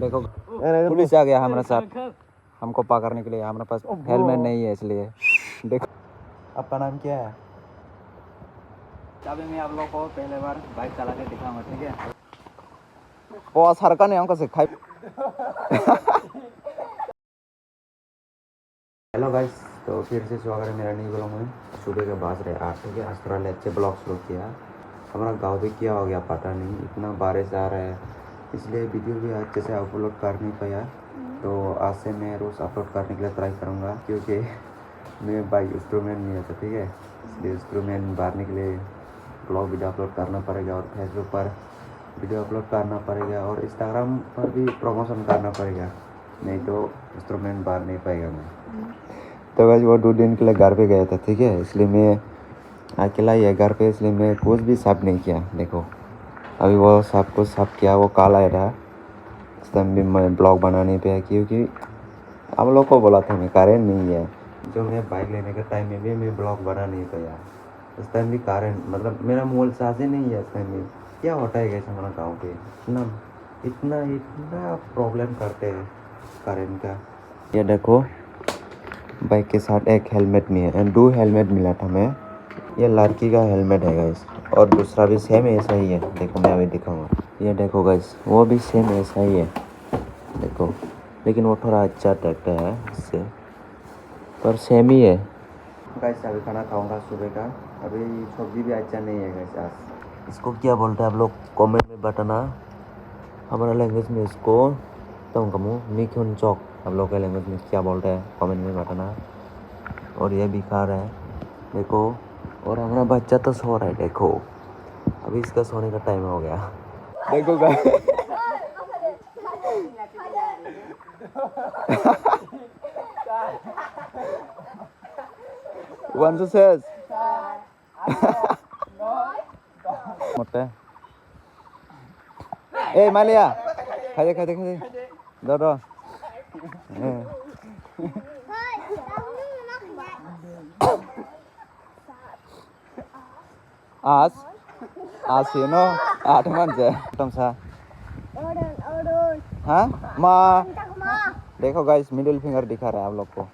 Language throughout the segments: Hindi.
देखो पुलिस आ गया हमारे साथ हमको पकड़ने के लिए। हमारे पास हेलमेट नहीं है इसलिए। देखो आपका नाम क्या है? अभी मैं आप लोग को पहले बार बाइक चला के दिखाऊंगा, ठीक है? वो सरकार ने हमको सिखाई। हेलो गाइस, तो फिर से स्वागत है मेरा नई ब्लॉग में। सुबह के बज रहे 8, ठीक है? आज थोड़ा लेट से ब्लॉग शुरू किया। हमारा गांव भी क्या हो गया पता नहीं, इतना बारिश आ रहा है इसलिए वीडियो भी अच्छे से अपलोड कर नहीं पाया। तो आज से मैं रोज़ अपलोड करने के लिए ट्राई करूँगा, क्योंकि मैं बाइक इंस्ट्रूमेंट नहीं आता, ठीक है? इसलिए इंस्ट्रूमेंट भरने के लिए ब्लॉग वीडियो अपलोड करना पड़ेगा, और फेसबुक पर वीडियो अपलोड करना पड़ेगा, और इंस्टाग्राम पर भी प्रमोशन करना पड़ेगा, नहीं तो इंस्ट्रूमेंट बाहर नहीं पाएगा मैं। तो बस वो 2 दिन के लिए घर पे गया था, ठीक है? इसलिए मैं अकेला ही है घर पे, इसलिए मैं कुछ भी साफ नहीं किया। देखो अभी वो सब कुछ साफ किया, वो काल आया था। इस टाइम भी मैं ब्लॉग बना नहीं पाया, क्योंकि आप लोग को बोला था मैं करेंट नहीं है। जो मैं बाइक लेने के टाइम में भी मैं ब्लॉग बना नहीं पाया। इस टाइम भी करेंट मतलब मेरा मोबाइल चार्ज ही नहीं है। इस टाइम में क्या होता है कैसे हमारा गाँव पे इतना इतना इतना प्रॉब्लम करते हैं करेंट का। ये देखो बाइक के साथ एक हेलमेट में है, 2 हेलमेट मिला था मैं। ये लड़की का हेलमेट है गाइस, और दूसरा भी सेम ऐसा ही है। देखो मैं अभी दिखाऊंगा। ये देखो गाइस, वो भी सेम ऐसा ही है, देखो। लेकिन वो थोड़ा अच्छा लगता है इससे, पर सेम ही है गाइस। अभी खाना खाऊंगा सुबह का। अभी सब्जी भी अच्छा नहीं है गाइस आज। इसको क्या बोलते हैं आप लोग कमेंट में बताना। हमारा लैंग्वेज में इसको तंगमू मिखुन चौक, आप लोग के लैंग्वेज में क्या बोलते हैं कमेंट में बताना। और ये भी खा रहा है, देखो। और हमारा बच्चा तो सो रहा है, देखो। अभी इसका सोने का टाइम हो गया, देखो गाइस। One says मोटे ए मालिया खादे खादे खादे दो दो आज ये नो 8 मानसे तमसा हाँ माँ। देखो गाइस मिडिल फिंगर दिखा रहा है आप लोग को।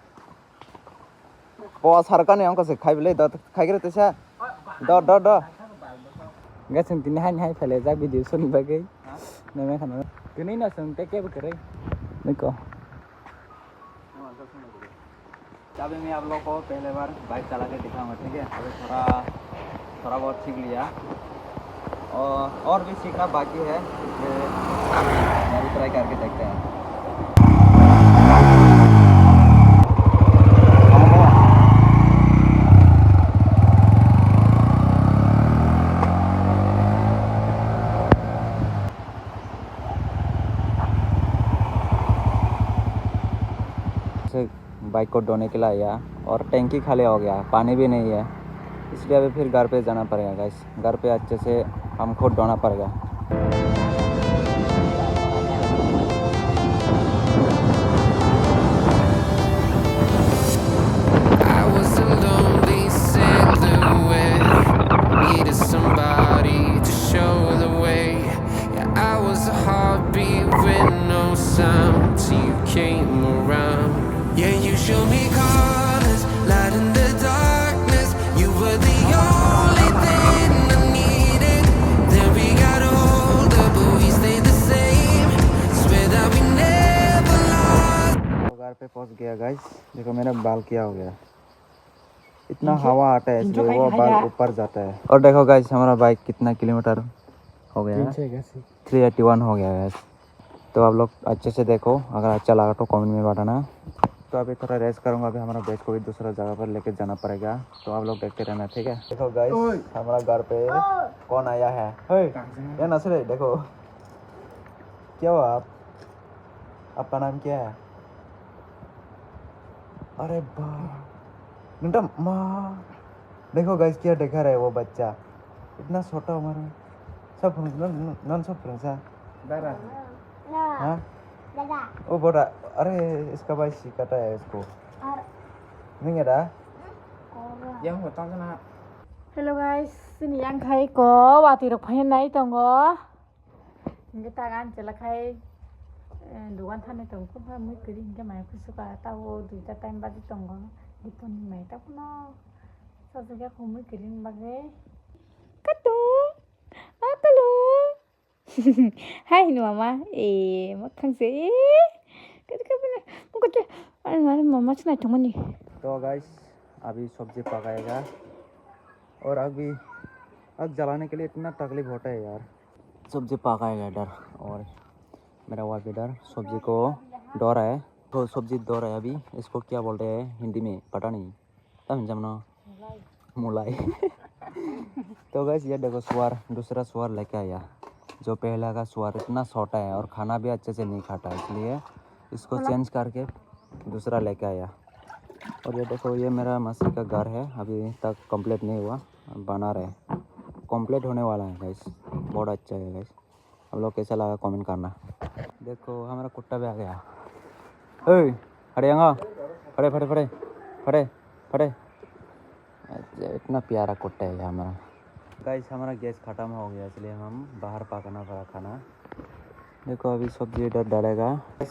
वो सरकार ने हमको सिखाई बोले दो खाई करे तैसा दो दो दो गैस तीन हाई हाई फैले जा वीडियो सुन बागे नहीं मैं खाना तो नहीं ना सुनते क्या करे देखो। अभी मैं आप लोग को पहले बार बाइक चला के दिखाऊंगा, ठीक है? अभी थोड़ा बहुत सीख लिया, और भी सीखना बाकी है, इसलिए मैं भी ट्राई करके देखते हैं। बाइक को धोने के लिए आया, और टैंकी खाली हो गया, पानी भी नहीं है, इसलिए अभी फिर घर पे जाना पड़ेगा गाइस। घर पे अच्छे से हम खुद धोना पड़ेगा। Yeah, you show me colors, light in the darkness. You were the only thing I needed. Then we got older, but we stayed the same. Swear that we never lost. घर पे पहुंच गया गाइस। देखो मेरा बाल क्या हो गया, इतना हवा आता है इसलिए वो बाल ऊपर जाता है। और देखो गाइस हमारा बाइक कितना किलोमीटर हो गया है, 381 हो गया है। तो आप लोग अच्छे से देखो, अगर अच्छा लगा तो कमेंट में बताना। तो अभी थोड़ा रेस्ट करूंगा, अभी हमारा बैग को भी दूसरा जगह पर लेके जाना पड़ेगा, तो आप लोग देखते रहना, ठीक है? देखो गाइस हमारा घर पे कौन आया है। ये नसरे देखो क्या हुआ आपका नाम क्या है? अरे बा माँ, देखो गाइस क्या देखा रहा है वो बच्चा, इतना छोटा उम्र में। सब नन सब फ्रेंड्स दादा हाँ वो बोला अरे इसका भाई सिखाता है इसको नहीं ada yang hutang sana. Hello guys, sini yang kai ko wati rok phain nai tongo. Ngi tangan cela kai दुकान थाने तो को भा मुई करी इनके माय खुसुका ताओ दुईटा टाइम बादी तंगो दिपन माय ताकुना सजुगा को मुई करी बागे कतु कलु हाय नु मामा ए मखंग से कत कबने मुको अरे मामा सुनाई थमनी तो गाइस अभी सब्जी पकाएगा और अभी आग जलाने के लिए इतना तकलीफ होता है यार। सब्जी पकाएगा इधर और मेरा वाइफ इधर सब्जी को डो रहा है। तो सब्जी डो रहा है अभी, इसको क्या बोलते हैं हिंदी में पता नहीं, तब जमना मुलाई। तो गाइस ये देखो सुअर, दूसरा सुअर लेके आया। जो पहला का सुअर इतना छोटा है और खाना भी अच्छे से नहीं खाता, इसलिए इसको चेंज करके दूसरा लेके आया। और ये देखो ये मेरा मसीह का घर है, अभी तक कंप्लीट नहीं हुआ, बना रहे, कंप्लीट होने वाला है गाइस। बहुत अच्छा है गाइस, आप लोग कैसा लगा कमेंट करना। देखो हमारा कुत्ता भी आ गया। ओए हड़ेंगा, फड़े फड़े फड़े फड़े फड़े। अच्छा इतना प्यारा कुत्ता है हमारा। गाइस हमारा गैस ख़त्म हो गया, इसलिए हम बाहर पकाना पड़ा खाना। देखो अभी सब्जी इधर डालेगा,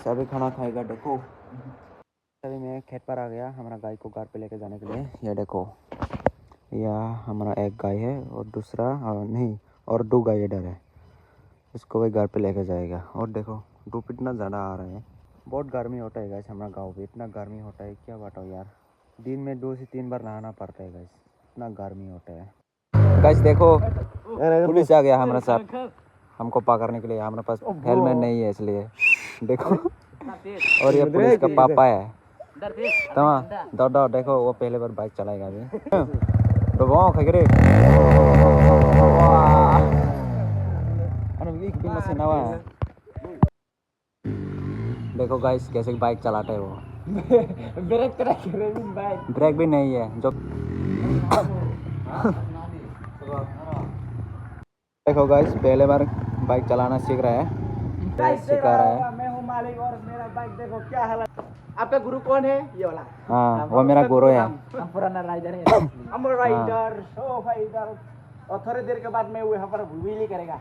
अभी खाना खाएगा। देखो अभी मैं खेत पर आ गया हमारा गाय को घर पे लेके जाने के लिए। ये देखो यह हमारा एक गाय है और दूसरा नहीं और दो गाय इधर है, इसको भी घर पे लेके जाएगा। और देखो धूप इतना ज़्यादा आ रहा है, बहुत गर्मी होता है गाइस। हमारा गाँव पे इतना गर्मी होता है, क्या बताओ यार, दिन में 2 से 3 बार नहाना पड़ता है गाइस, इतना गर्मी होता है। गाइस देखो पुलिस आ गया हमारे साथ हमको पकड़ने के लिए, हमारे पास हेलमेट नहीं है इसलिए। देखो और ये पुलिस का पापा है। तो दो देखो वो पहले बार बाइक चलाएगा अभी। तो खाई रे देखो गाइस कैसे बाइक चलाते है वो। ब्रेक भी नहीं है जो। देखो गाइस पहले बार बाइक चलाना सीख रहा है, सिखा रहा है। मैं हूँ मालिक और मेरा बाइक देखो क्या हालत। आपका गुरु कौन है? ये वाला। हाँ वो मेरा गुरु है। हम पुराना राइडर है। हम राइडर शो फाइटर। और थोड़ी देर के बाद मैं यहाँ पर व्हीली करेगा।